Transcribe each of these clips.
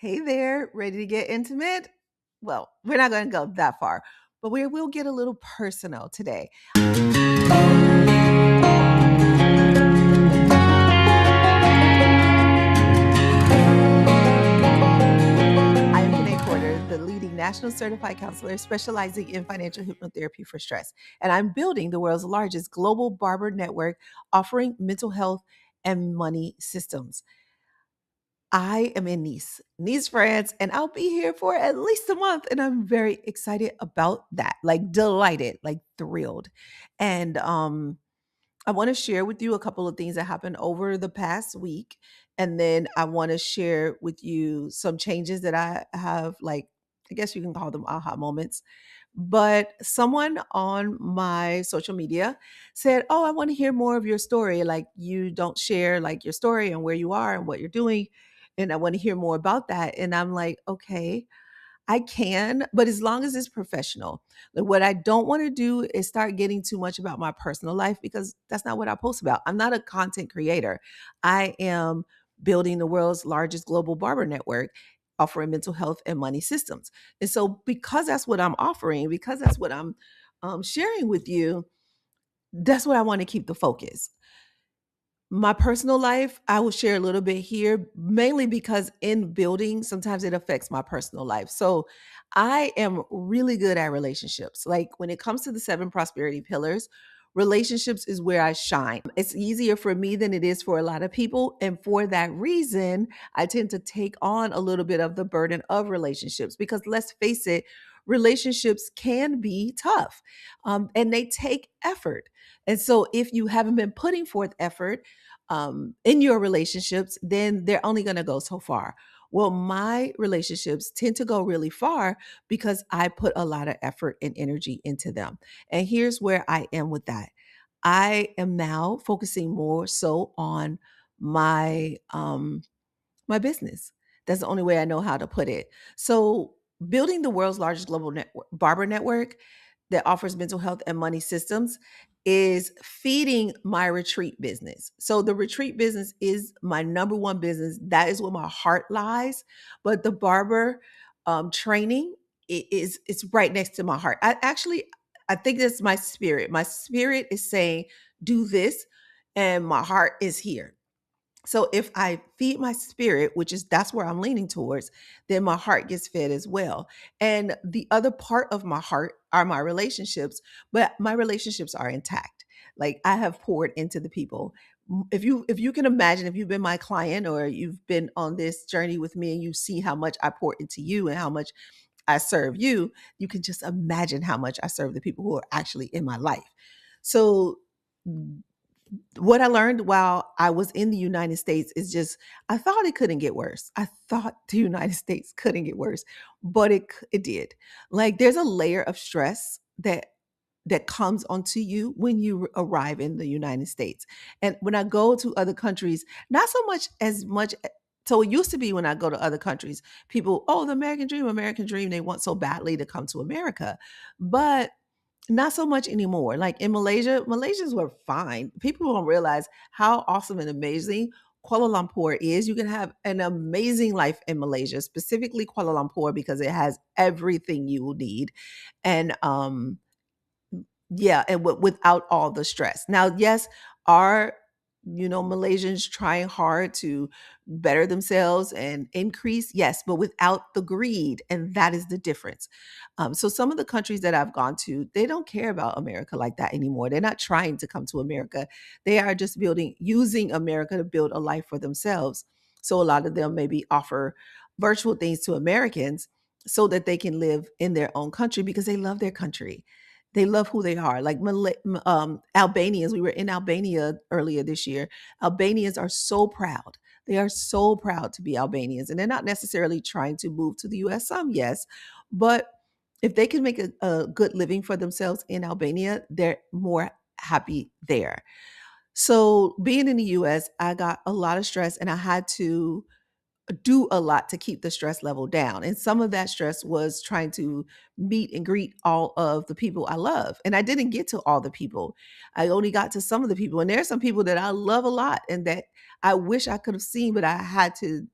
Hey there, ready to get intimate? Well, we're not going to go that far, but we will get a little personal today. I am Kiné Corder, the leading national certified counselor specializing in financial hypnotherapy for stress. And I'm building the world's largest global barber network offering mental health and money systems. I am in Nice, France, and I'll be here for at least a month. And I'm very excited about that, like delighted, like thrilled. And I want to share with you a couple of things that happened over the past week. And then I want to share with you some changes that I have, like, I guess you can call them aha moments. But someone on my social media said, "Oh, I want to hear more of your story. Like, you don't share like your story and where you are and what you're doing. And I want to hear more about that." And I'm like, okay, I can, but as long as it's professional. Like, what I don't want to do is start getting too much about my personal life because that's not what I post about. I'm not a content creator. I am building the world's largest global barber network, offering mental health and money systems. And so, because that's what I'm offering, because that's what I'm sharing with you, that's what I want to keep the focus. My personal life, I will share a little bit here, mainly because in building, sometimes it affects my personal life. So I am really good at relationships. Like when it comes to the seven prosperity pillars, relationships is where I shine. It's easier for me than it is for a lot of people. And for that reason, I tend to take on a little bit of the burden of relationships because let's face it, relationships can be tough and they take effort. And so if you haven't been putting forth effort, in your relationships, then they're only going to go so far. Well, my relationships tend to go really far because I put a lot of effort and energy into them. And here's where I am with that. I am now focusing more so on my business. That's the only way I know how to put it. So, building the world's largest global barber network that offers mental health and money systems is feeding my retreat business. So, the retreat business is my number one business. That is where my heart lies. But the barber training is it's right next to my heart. I think that's my spirit. My spirit is saying, "Do this," and my heart is here. So if I feed my spirit, which is that's where I'm leaning towards, then my heart gets fed as well. And the other part of my heart are my relationships, but my relationships are intact. Like I have poured into the people. If you can imagine, if you've been my client or you've been on this journey with me and you see how much I pour into you and how much I serve you, you can just imagine how much I serve the people who are actually in my life. So what I learned while I was in the United States is just I thought it couldn't get worse. I thought the United States couldn't get worse, but it did. Like there's a layer of stress that comes onto you when you arrive in the United States. And when I go to other countries, not so much as much so it used to be when I go to other countries, people, oh, the American dream, they want so badly to come to America. But not so much anymore. Like in Malaysia, Malaysians were fine. People don't realize how awesome and amazing Kuala Lumpur is. You can have an amazing life in Malaysia, specifically Kuala Lumpur, because it has everything you will need. And yeah, and without all the stress. Now, yes, are Malaysians trying hard to better themselves and increase? Yes, but without the greed, and that is the difference. So some of the countries that I've gone to, they don't care about America like that anymore. They're not trying to come to America. They are just using America to build a life for themselves. So a lot of them maybe offer virtual things to Americans so that they can live in their own country because they love their country. They love who they are. Like Albanians, we were in Albania earlier this year. Albanians are so proud. They are so proud to be Albanians, and they're not necessarily trying to move to the U.S. Some, yes, but if they can make a good living for themselves in Albania, they're more happy there. So, being in the U.S., I got a lot of stress, and I had to do a lot to keep the stress level down. And some of that stress was trying to meet and greet all of the people I love. And I didn't get to all the people. I only got to some of the people. And there are some people that I love a lot and that I wish I could have seen, but I had to,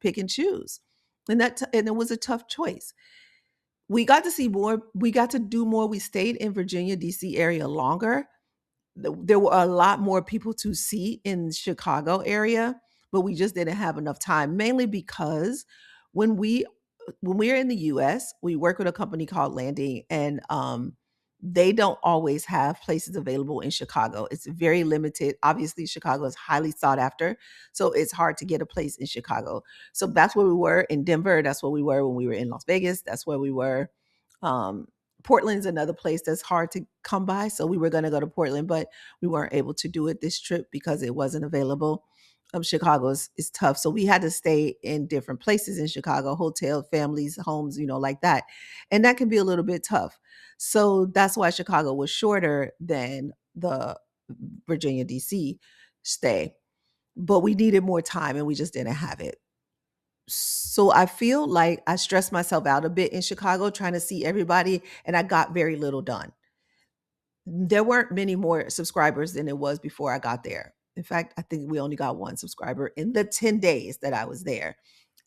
pick and choose. And it was a tough choice. We got to see more, we got to do more. We stayed in Virginia, DC area longer. There were a lot more people to see in Chicago area, but we just didn't have enough time, mainly because when we when we're in the US, we work with a company called Landing, and they don't always have places available in Chicago. It's very limited. Obviously, Chicago is highly sought after, so it's hard to get a place in Chicago. So that's where we were in Denver. That's where we were when we were in Las Vegas. That's where we were. Um, Portland's another place that's hard to come by. So we were going to go to Portland, but we weren't able to do it this trip because it wasn't available. Chicago is tough. So we had to stay in different places in Chicago, hotel, families, homes, like that. And that can be a little bit tough. So that's why Chicago was shorter than the Virginia, DC stay. But we needed more time and we just didn't have it. So I feel like I stressed myself out a bit in Chicago trying to see everybody, and I got very little done. There weren't many more subscribers than it was before I got there. In fact, I think we only got one subscriber in the 10 days that I was there.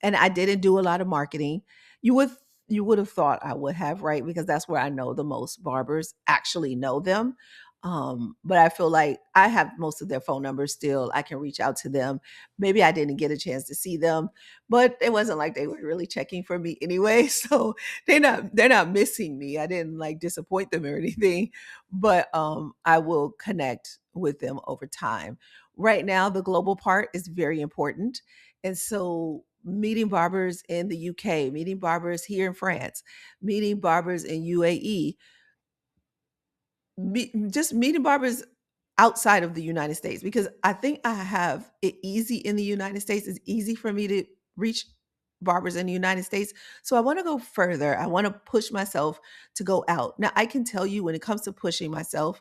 And I didn't do a lot of marketing. You would you would have thought I would have, right? Because that's where I know the most barbers actually know them. But I feel like I have most of their phone numbers still. I can reach out to them. Maybe I didn't get a chance to see them, but it wasn't like they were really checking for me anyway. So they're not missing me. I didn't like disappoint them or anything, but I will connect with them over time. Right now, the global part is very important. And so meeting barbers in the UK, meeting barbers here in France, meeting barbers in UAE, just meeting barbers outside of the United States, because I think I have it easy in the United States. It's easy for me to reach barbers in the United States. So I want to go further. I want to push myself to go out. Now, I can tell you when it comes to pushing myself,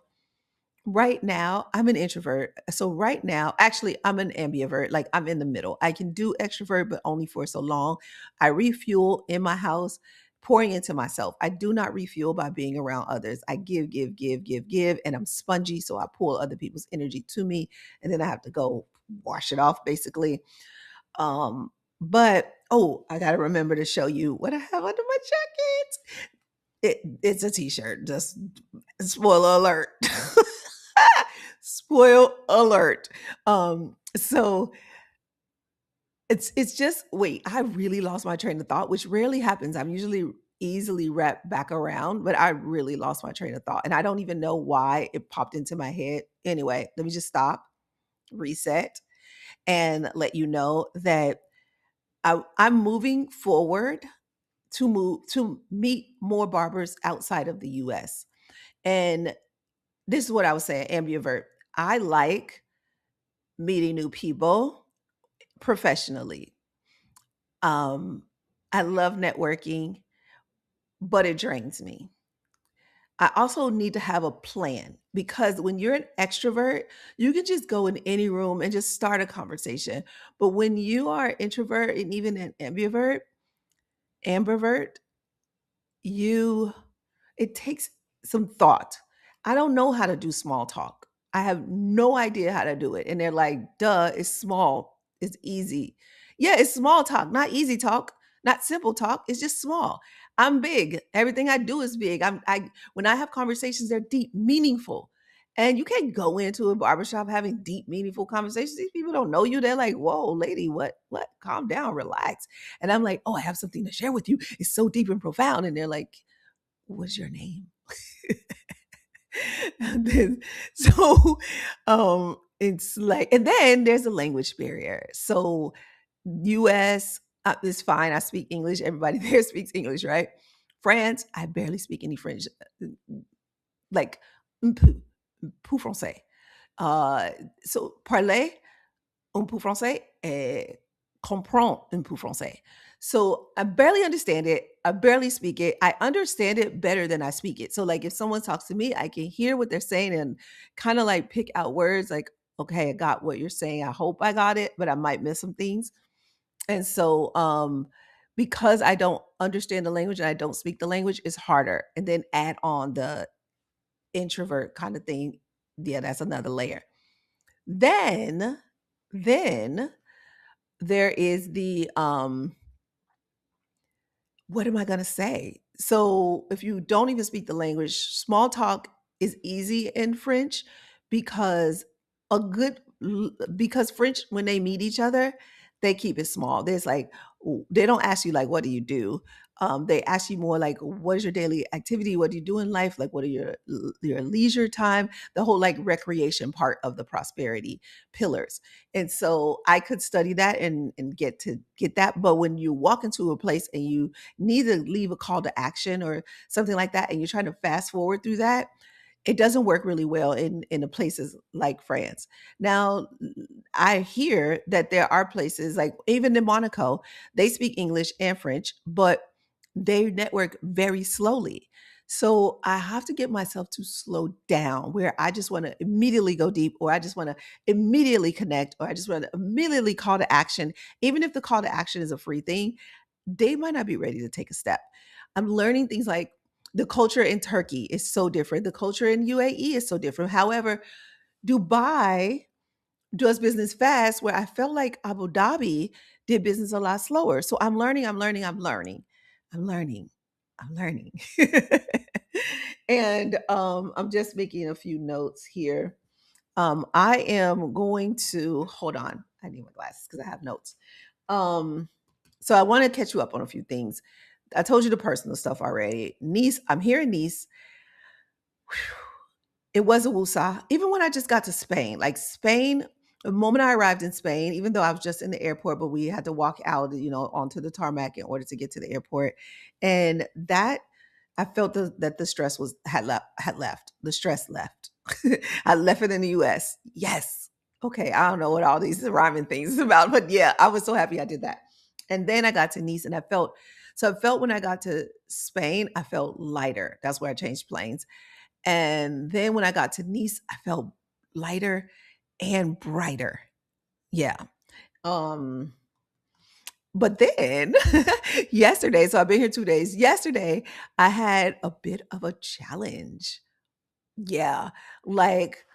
right now, I'm an introvert. So right now, actually, I'm an ambivert. Like I'm in the middle. I can do extrovert, but only for so long. I refuel in my house, pouring into myself. I do not refuel by being around others. I give, give, give, give, give, and I'm spongy. So I pull other people's energy to me, and then I have to go wash it off, basically. But I gotta remember to show you what I have under my jacket. It's a t-shirt. Just spoiler alert. Spoil alert. So it's just wait, I really lost my train of thought, which rarely happens. I'm usually easily wrapped back around, but I really lost my train of thought. And I don't even know why it popped into my head. Anyway, let me just stop, reset, and let you know that I'm moving forward to meet more barbers outside of the US. And this is what I was saying, ambivert. I like meeting new people professionally. Um, I love networking, but it drains me. I also need to have a plan, because when you're an extrovert, you can just go in any room and just start a conversation. But when you are an introvert and even an ambivert, you it takes some thought. I don't know how to do small talk. I have no idea how to do it. And they're like, duh, it's small. It's easy. Yeah, it's small talk, not easy talk, not simple talk. It's just small. I'm big. Everything I do is big. I when I have conversations, they're deep, meaningful. And you can't go into a barbershop having deep, meaningful conversations. These people don't know you. They're like, whoa, lady, what? Calm down, relax. And I'm like, oh, I have something to share with you. It's so deep and profound. And they're like, what's your name? And then, so it's like, and then there's a language barrier. So US is fine. I speak English. Everybody there speaks English, right? France, I barely speak any French. Like un peu français. Uh, so parler un peu français et comprends un peu français. So I barely understand it. I barely speak it. I understand it better than I speak it. So like if someone talks to me, I can hear what they're saying and kind of like pick out words like, okay, I got what you're saying. I hope I got it, but I might miss some things. And so because I don't understand the language and I don't speak the language, it's harder. And then add on the introvert kind of thing. Yeah, that's another layer. Then then there is the what am I going to say? So if you don't even speak the language, small talk is easy in French because because French, when they meet each other, they keep it small. There's like they don't ask you like what do you do. They ask you more like what is your daily activity? What do you do in life? Like what are your leisure time? The whole like recreation part of the prosperity pillars. And so I could study that and get that. But when you walk into a place and you need to leave a call to action or something like that, and you're trying to fast forward through that, it doesn't work really well in the places like France. Now, I hear that there are places like even in Monaco, they speak English and French, but they network very slowly. So I have to get myself to slow down where I just want to immediately go deep, or I just want to immediately connect, or I just want to immediately call to action. Even if the call to action is a free thing, they might not be ready to take a step. I'm learning things like the culture in Turkey is so different. The culture in UAE is so different. However, Dubai does business fast, where I felt like Abu Dhabi did business a lot slower. So I'm learning, I'm learning, I'm learning. I'm learning. I'm learning. And I'm just making a few notes here. I am going to hold on. I need my glasses because I have notes. Um, so I want to catch you up on a few things. I told you the personal stuff already. Nice, I'm here in Nice. It was a woosah. Even when I just got to Spain, like Spain, the moment I arrived in Spain, even though I was just in the airport, but we had to walk out, onto the tarmac in order to get to the airport, and that I felt that the stress had left. The stress left. I left it in the U.S. Yes. Okay. I don't know what all these rhyming things is about, but yeah, I was so happy I did that. And then I got to Nice, and I felt when I got to Spain, I felt lighter. That's where I changed planes. And then when I got to Nice, I felt lighter and brighter. Yeah. Um, but then yesterday, so I've been here 2 days. Yesterday, I had a bit of a challenge. Yeah. Like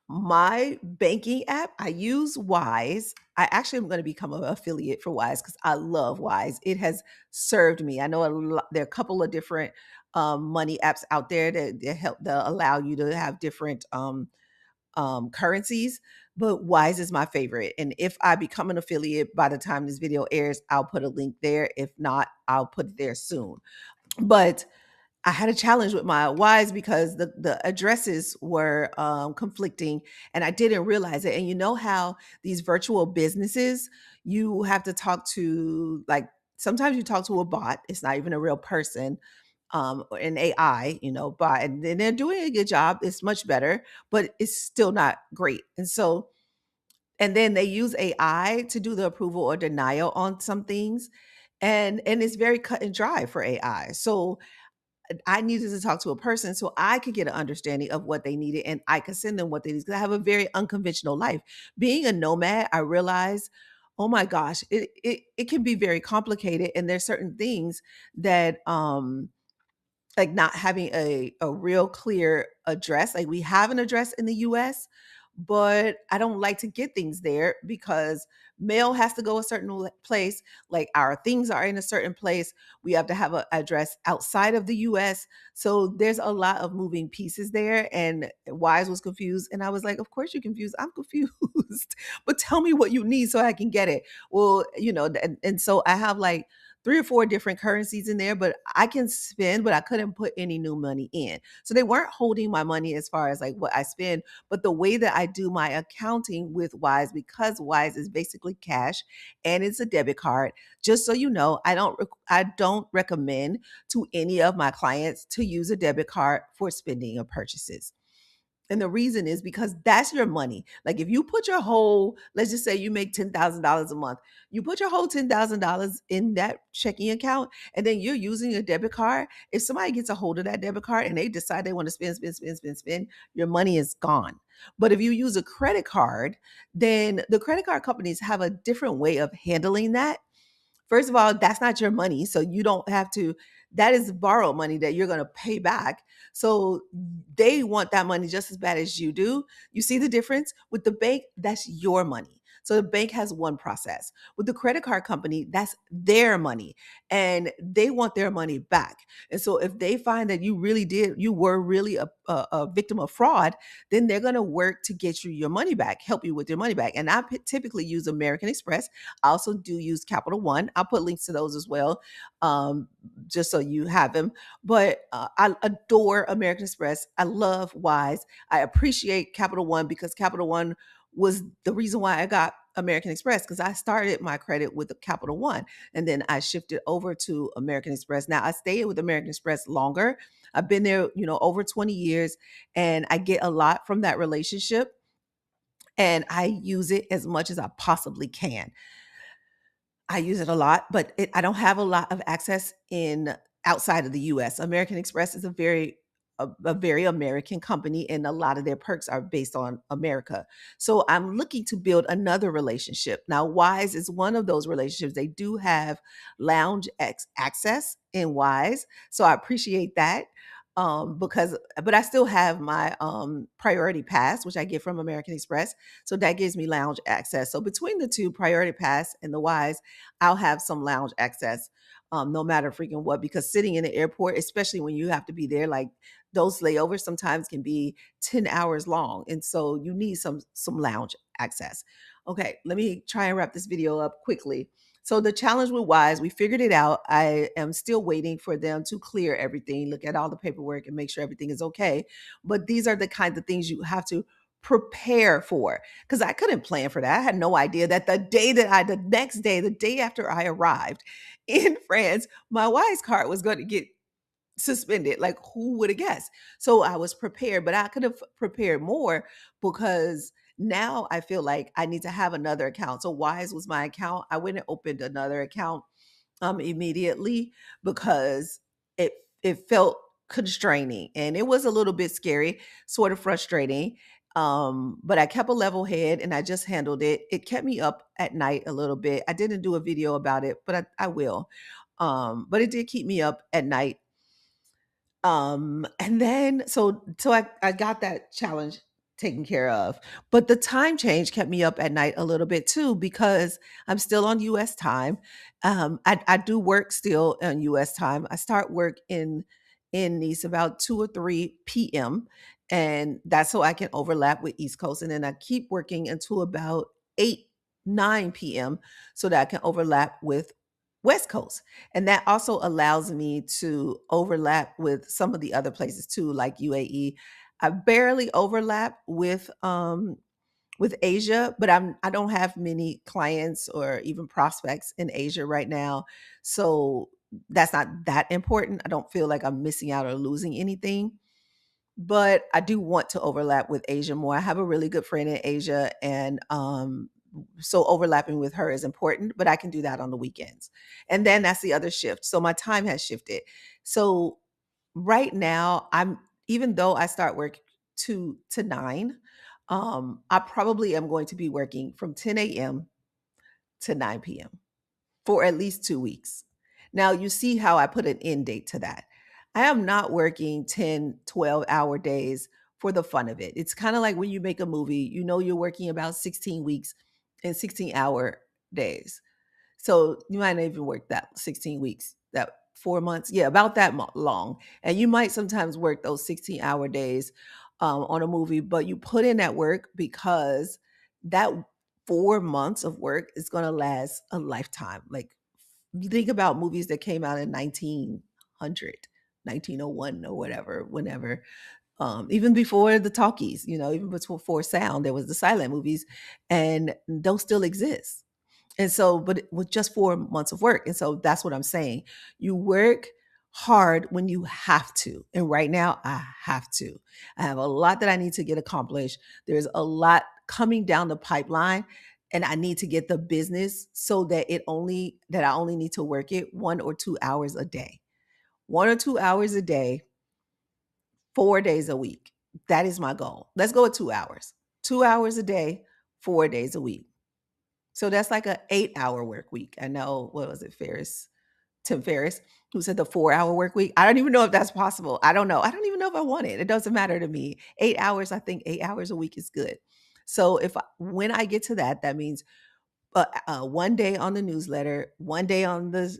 my banking app, I use Wise. I actually am going to become an affiliate for Wise because I love Wise. It has served me. I know there are a couple of different money apps out there that allow you to have different currencies, but Wise is my favorite. And if I become an affiliate by the time this video airs, I'll put a link there. If not, I'll put it there soon. But I had a challenge with my Wise because the addresses were conflicting, and I didn't realize it. And you know how these virtual businesses, you have to talk to like sometimes you talk to a bot. It's not even a real person, or an AI, bot, and then they're doing a good job. It's much better, but it's still not great. And then they use AI to do the approval or denial on some things, and it's very cut and dry for AI. So I needed to talk to a person so I could get an understanding of what they needed and I could send them what they need. Because I have a very unconventional life. Being a nomad, I realized, oh my gosh, it can be very complicated. And there's certain things that like not having a real clear address. Like we have an address in the US, but I don't like to get things there because mail has to go a certain place. Like our things are in a certain place. We have to have an address outside of the US. So there's a lot of moving pieces there. And Wise was confused. And I was like, of course you're confused. I'm confused. But tell me what you need so I can get it. Well, and so I have like 3 or 4 different currencies in there, but I can spend, but I couldn't put any new money in. So they weren't holding my money as far as like what I spend, but the way that I do my accounting with Wise, because Wise is basically cash and it's a debit card. Just so you know, I don't recommend to any of my clients to use a debit card for spending or purchases. And the reason is because that's your money. Like if you put your whole, let's just say you make $10,000 a month, you put your whole $10,000 in that checking account, and then you're using a debit card. If somebody gets a hold of that debit card and they decide they want to spend, your money is gone. But if you use a credit card, then the credit card companies have a different way of handling that. First of all, that's not your money. So you don't have to, that is borrowed money that you're going to pay back. So they want that money just as bad as you do. You see the difference? With the bank, that's your money. So the bank has one process. With the credit card company, that's their money and they want their money back. And so if they find that you were really a victim of fraud, then they're going to work to get you your money back, help you with your money back. And typically use American Express. I also do use Capital One. I'll put links to those as well, just so you have them. But I adore American Express. I love Wise. I appreciate Capital One because Capital One was the reason why I got American Express, because I started my credit with Capital One and then I shifted over to American Express. Now I stayed with American Express longer. I've been there, over 20 years, and I get a lot from that relationship and I use it as much as I possibly can. I use it a lot, but I don't have a lot of access in outside of the US. American Express is a very American company, and a lot of their perks are based on America. So I'm looking to build another relationship. Now, Wise is one of those relationships. They do have access in Wise, so I appreciate that. But I still have my priority pass, which I get from American Express. So that gives me lounge access. So between the two, priority pass and the Wise, I'll have some lounge access, no matter freaking what, because sitting in the airport, especially when you have to be there, like those layovers sometimes can be 10 hours long. And so you need some lounge access. Okay, let me try and wrap this video up quickly. So the challenge with Wise, we figured it out. I am still waiting for them to clear everything, look at all the paperwork and make sure everything is okay. But these are the kinds of things you have to prepare for, because I couldn't plan for that. I had no idea that the next day, the day after I arrived in France, my Wise card was going to get suspended. Like, who would have guessed? So I was prepared, but I could have prepared more, because now I feel like I need to have another account. So Wise was my account. I went and opened another account immediately, because it it felt constraining and it was a little bit scary, sort of frustrating. But I kept a level head and I just handled it. It kept me up at night a little bit. I didn't do a video about it, but I will. But it did keep me up at night. And then so I got that challenge taken care of. But the time change kept me up at night a little bit too, because I'm still on US time. I do work still on US time. I start work in Nice about 2 or 3 p.m. And that's so I can overlap with East Coast. And then I keep working until about 8, 9 p.m. so that I can overlap with West Coast. And that also allows me to overlap with some of the other places too, like UAE. I barely overlap with Asia, but I don't have many clients or even prospects in Asia right now. So that's not that important. I don't feel like I'm missing out or losing anything. But I do want to overlap with Asia more. I have a really good friend in Asia, and so overlapping with her is important, but I can do that on the weekends. And then that's the other shift. So my time has shifted. So right now, even though I start work 2 to 9, I probably am going to be working from 10 a.m. to 9 p.m. for at least 2 weeks. Now, you see how I put an end date to that. I am not working 10, 12-hour days for the fun of it. It's kind of like when you make a movie, you're working about 16 weeks and 16-hour days. So you might not even work that 16 weeks, that 4 months. Yeah, about that long. And you might sometimes work those 16-hour days on a movie, but you put in that work because that 4 months of work is going to last a lifetime. Like, you think about movies that came out in 1900, 1901, or whatever, whenever, even before the talkies, even before sound, there was the silent movies, and those still exist. And so, but with just 4 months of work. And so that's what I'm saying. You work hard when you have to. And right now, I have to. I have a lot that I need to get accomplished. There's a lot coming down the pipeline. And I need to get the business so that I only need to work it 1 or 2 hours a day. 1 or 2 hours a day, 4 days a week. That is my goal. Let's go with 2 hours. 2 hours a day, 4 days a week. So that's like an 8-hour work week. I know, what was it, Tim Ferriss, who said the 4-hour work week. I don't even know if that's possible. I don't know. I don't even know if I want it. It doesn't matter to me. 8 hours, I think 8 hours a week is good. So when I get to that, that means one day on the newsletter, one day on the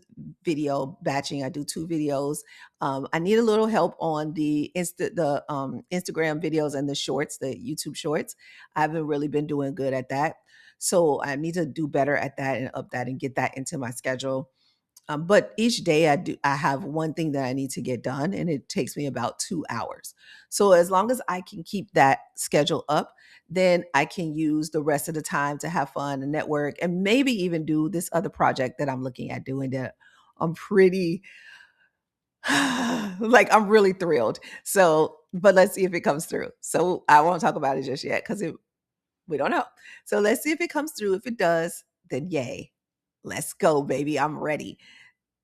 video batching. I do two videos. I need a little help on the Instagram videos and the shorts, the YouTube shorts. I haven't really been doing good at that, so I need to do better at that and up that and get that into my schedule. But each day I have one thing that I need to get done, and it takes me about 2 hours. So as long as I can keep that schedule up, then I can use the rest of the time to have fun and network, and maybe even do this other project that I'm looking at doing that I'm pretty like I'm really thrilled. So, but let's see if it comes through. So I won't talk about it just yet because we don't know. So let's see if it comes through. If it does, then yay. Let's go, baby. I'm ready.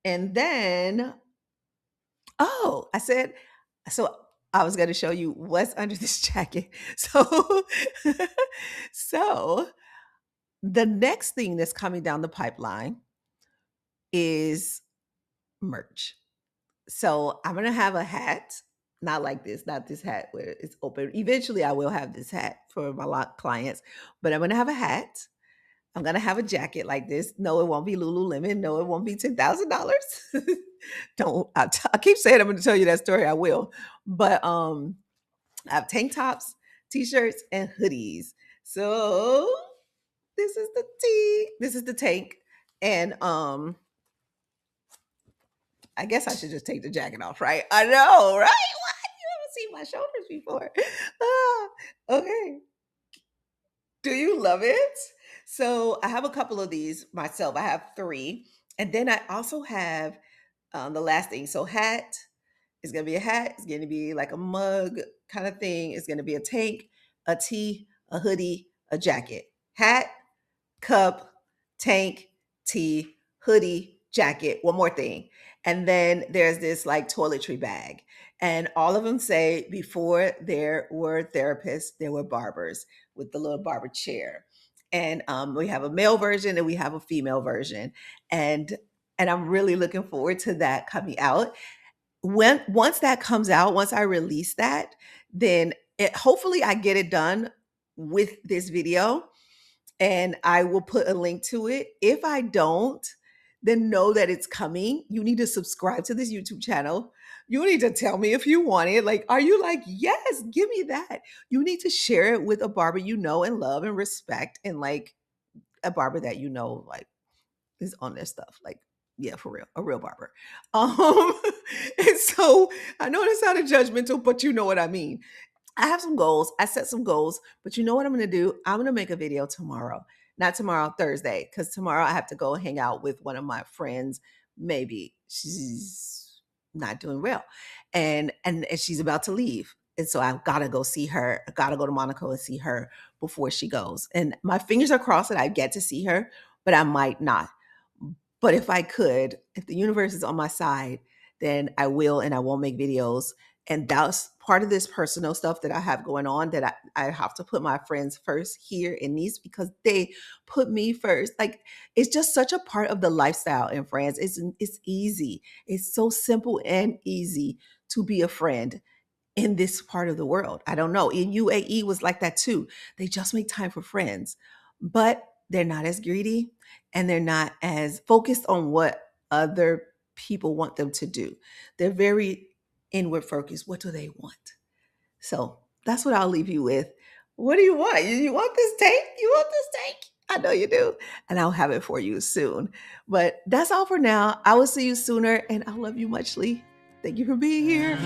And then, oh, so I was going to show you what's under this jacket. So, so the next thing that's coming down the pipeline is merch. So I'm going to have a hat, not like this, not this hat where it's open. Eventually, I will have this hat for my clients, but I'm going to have a hat. I'm gonna have a jacket like this. No, it won't be Lululemon. No, it won't be $10,000. Don't. I keep saying I'm gonna tell you that story. I will, but I have tank tops, t-shirts, and hoodies. So this is the tee. This is the tank, and I guess I should just take the jacket off, right? I know, right? What? You haven't seen my shoulders before. Ah, okay. Do you love it? So I have a couple of these myself. I have three. And then I also have the last thing. So hat is going to be a hat. It's going to be like a mug kind of thing. It's going to be a tank, a tee, a hoodie, a jacket. Hat, cup, tank, tee, hoodie, jacket, one more thing. And then there's this like toiletry bag. And all of them say before there were therapists, there were barbers with the little barber chair. And we have a male version and we have a female version. And I'm really looking forward to that coming out. Once that comes out, once I release that, then hopefully I get it done with this video and I will put a link to it. If I don't, then know that it's coming. You need to subscribe to this YouTube channel. You need to tell me if you want it. Like, are you like, yes, give me that? You need to share it with a barber you know and love and respect, and like a barber that you know, like, is on their stuff. Like, yeah, for real, a real barber. Um, and so I know this sounded judgmental, but you know what I mean. I have some goals. I set some goals, but you know what I'm going to do? I'm going to make a video tomorrow. Not tomorrow, Thursday, because tomorrow I have to go hang out with one of my friends. Maybe she's not doing well, and she's about to leave, and so I've got to go see her. I got to go to Monaco and see her before she goes. And my fingers are crossed that I get to see her, but I might not. But if I could, if the universe is on my side, then I will, and I won't make videos. And that's part of this personal stuff that I have going on, that I have to put my friends first here in these because they put me first. Like, it's just such a part of the lifestyle in France. It's easy. It's so simple and easy to be a friend in this part of the world. I don't know. In UAE was like that too. They just make time for friends, but they're not as greedy and they're not as focused on what other people want them to do. They're very inward focused. What do they want? So that's what I'll leave you with. What do you want? You want this tank? You want this tank? I know you do. And I'll have it for you soon. But that's all for now. I will see you sooner, and I love you muchly. Thank you for being here.